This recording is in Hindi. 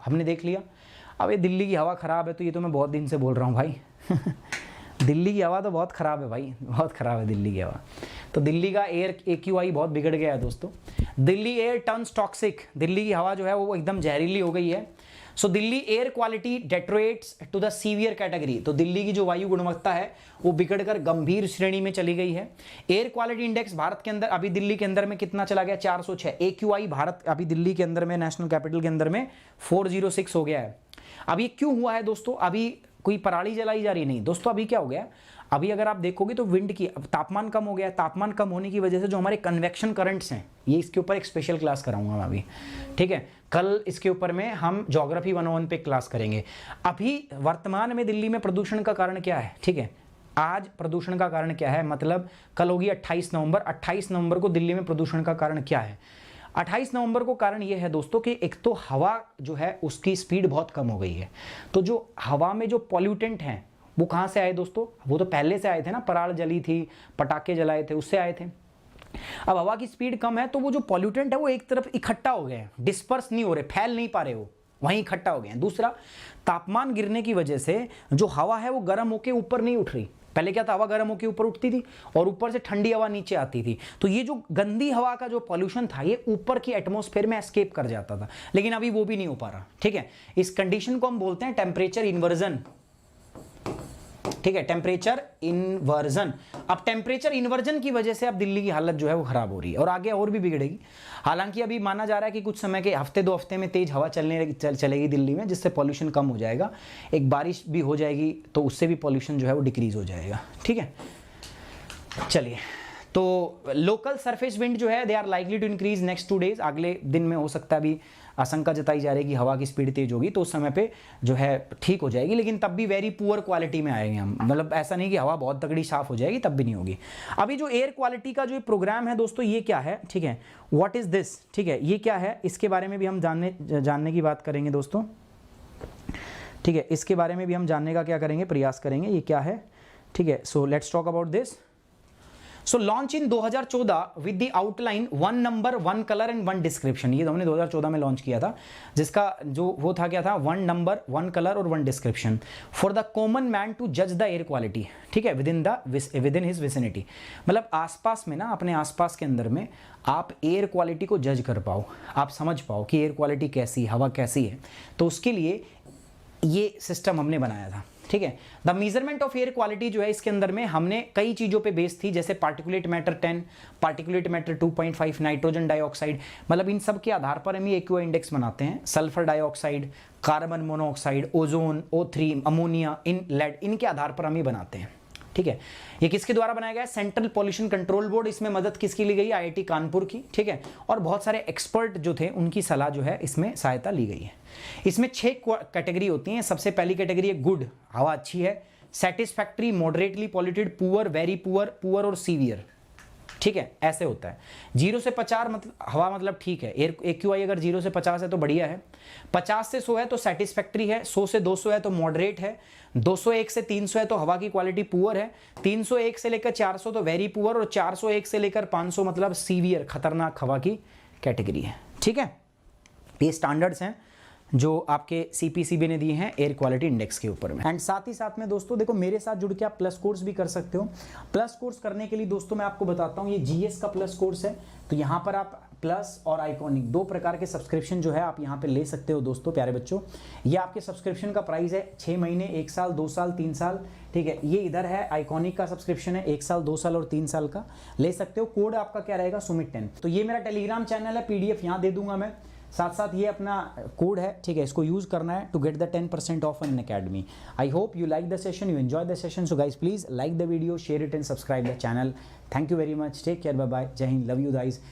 हमने देख लिया। अब ये दिल्ली की हवा ख़राब है, तो ये तो मैं बहुत दिन से बोल रहा हूँ भाई दिल्ली की हवा तो बहुत ख़राब है भाई, बहुत ख़राब है दिल्ली की हवा। तो दिल्ली का एयर AQI बहुत बिगड़ गया है दोस्तों। Delhi air turns toxic, Delhi की हवा जो है वो एकदम जहरीली हो गई है। So Delhi air quality deteriorates to the severe category, तो दिल्ली की जो वायु गुणवत्ता है वो बिगड़कर गंभीर श्रेणी में चली गई है। एयर क्वालिटी इंडेक्स भारत के अंदर अभी दिल्ली के अंदर में कितना चला गया, 406। AQI भारत अभी दिल्ली के अंदर में, नेशनल कैपिटल के अंदर में 406 हो गया है। अब ये क्यों हुआ है दोस्तों, अभी कोई पराली जलाई जा रही नहीं दोस्तों, अभी क्या हो गया, अभी अगर आप देखोगे तो विंड की तापमान कम हो गया है। तापमान कम होने की वजह से जो हमारे कन्वेक्शन करंट्स हैं, ये इसके ऊपर एक स्पेशल क्लास कराऊंगा मैं अभी, ठीक है। कल इसके ऊपर में हम ज्योग्राफी 101 पे क्लास करेंगे। अभी वर्तमान में दिल्ली में प्रदूषण का कारण क्या है, ठीक है, आज प्रदूषण का कारण क्या है, मतलब कल होगी 28 नवंबर, 28 नवंबर को दिल्ली में प्रदूषण का कारण क्या है। 28 नवंबर को कारण यह है दोस्तों कि एक तो हवा जो है उसकी स्पीड बहुत कम हो गई है। तो जो हवा में जो पॉल्यूटेंट हैं वो कहाँ से आए दोस्तों, वो तो पहले से आए थे ना, पराल जली थी, पटाखे जलाए थे, उससे आए थे। अब हवा की स्पीड कम है तो वो जो पॉल्यूटेंट है वो एक तरफ इकट्ठा हो गए हैं, डिस्पर्स नहीं हो रहे, फैल नहीं पा रहे, वो वहीं इकट्ठा हो गए हैं। दूसरा, तापमान गिरने की वजह से जो हवा है वो गर्म होकर ऊपर नहीं उठ रही। पहले क्या था, हवा गर्म होकर ऊपर उठती थी और ऊपर से ठंडी हवा नीचे आती थी, तो ये जो गंदी हवा का जो पॉल्यूशन था ये ऊपर की एटमॉस्फेयर में एस्केप कर जाता था, लेकिन अभी वो भी नहीं हो पा रहा, ठीक है। इस कंडीशन को हम बोलते हैं टेम्परेचर इन्वर्जन, ठीक है, टेम्परेचर इन्वर्जन। अब टेम्परेचर इन्वर्जन की वजह से अब दिल्ली की हालत जो है वो खराब हो रही है और आगे और भी बिगड़ेगी। हालांकि अभी माना जा रहा है कि कुछ समय के हफ्ते 2 हफ्ते में तेज हवा चलेगी दिल्ली में, जिससे पॉल्यूशन कम हो जाएगा। एक बारिश भी हो जाएगी तो उससे भी पॉल्यूशन जो है वो डिक्रीज हो जाएगा, ठीक है। चलिए, तो लोकल सरफेस विंड जो है they are likely to increase next 2 days, अगले दिन में हो सकता है, अभी आशंका जताई जा रही है कि हवा की स्पीड तेज होगी, तो उस समय पे जो है ठीक हो जाएगी, लेकिन तब भी वेरी पुअर क्वालिटी में आएंगे हम, मतलब ऐसा नहीं कि हवा बहुत तगड़ी साफ हो जाएगी, तब भी नहीं होगी। अभी जो एयर क्वालिटी का जो प्रोग्राम है दोस्तों, ये क्या है, ठीक है, व्हाट इज दिस, ठीक है, ये क्या है, इसके बारे में भी हम जानने की बात करेंगे दोस्तों, ठीक है, इसके बारे में भी हम जानने का क्या करेंगे, प्रयास करेंगे, ये क्या है, ठीक है। So let's talk about this. So launch in 2014 with the outline 1 number 1 colour and 1 description, ये हमने 2014 में लॉन्च किया था, जिसका जो वो था क्या था, 1 नंबर 1 कलर और 1 description for the common man to जज द एयर क्वालिटी, ठीक है, विद इन हिज विसिनिटी। मतलब आसपास में ना, अपने आसपास के अंदर में आप एयर क्वालिटी को जज कर पाओ, आप समझ पाओ कि एयर क्वालिटी कैसी, हवा कैसी है, तो उसके लिए ये सिस्टम हमने बनाया था, ठीक है। The measurement of air quality जो है इसके अंदर में हमने कई चीजों पे बेस थी, जैसे particulate matter 10, particulate matter 2.5, nitrogen dioxide, मतलब इन सब के आधार पर हम ये AQI इंडेक्स बनाते हैं। Sulphur dioxide, carbon monoxide, ozone, O3, ammonia, lead, इनके आधार पर हम ये बनाते हैं, ठीक है। ये किसके द्वारा बनाया गया है, सेंट्रल पॉल्यूशन कंट्रोल बोर्ड, इसमें मदद किसकी ली गई, IIT कानपुर की, ठीक है, और बहुत सारे एक्सपर्ट जो थे उनकी सलाह जो है इसमें सहायता ली गई है। इसमें 6 कैटेगरी होती हैं। सबसे पहली कैटेगरी है गुड, हवा अच्छी है, satisfactory, moderately polluted, poor, very poor, poor और सीवियर, ठीक है, ऐसे होता है। 0 से 50 मतलब हवा मतलब ठीक है, एयर AQI अगर 0 से 50 है तो बढ़िया है, 50 से 100 है तो सेटिस्फैक्ट्री है, 100 से 200 है तो मॉडरेट है, 201 से 300 है तो हवा की क्वालिटी पुअर है, 301 से लेकर 400 तो वेरी पुअर, और 401 से लेकर 500 मतलब सीवियर, खतरनाक हवा की कैटेगरी है, ठीक है। ये स्टैंडर्ड्स हैं जो आपके CPCB ने दिए हैं एयर क्वालिटी इंडेक्स के ऊपर में। एंड साथ ही साथ में दोस्तों देखो, मेरे साथ जुड़ के आप प्लस कोर्स भी कर सकते हो। प्लस कोर्स करने के लिए दोस्तों मैं आपको बताता हूँ, ये GS का प्लस कोर्स है, तो यहाँ पर आप प्लस और आइकॉनिक 2 प्रकार के सब्सक्रिप्शन जो है आप यहाँ पे ले सकते हो दोस्तों, प्यारे बच्चों। ये आपके सब्सक्रिप्शन का प्राइस है 6 महीने, 1 साल, 2 साल, 3 साल, ठीक है। ये इधर है आइकॉनिक का सब्सक्रिप्शन है 1 साल, 2 साल और 3 साल का, ले सकते हो। कोड आपका क्या रहेगा, सुमित 10। तो ये मेरा टेलीग्राम चैनल है, PDF यहाँ दे दूंगा मैं, साथ साथ ये अपना कोड है, ठीक है, इसको यूज करना है to get the 10% off Unacademy. I hope you like the session, you enjoy the session. So guys please like the video, share it and subscribe the channel. Thank you very much, take care, bye bye, Jai Hind, love you guys.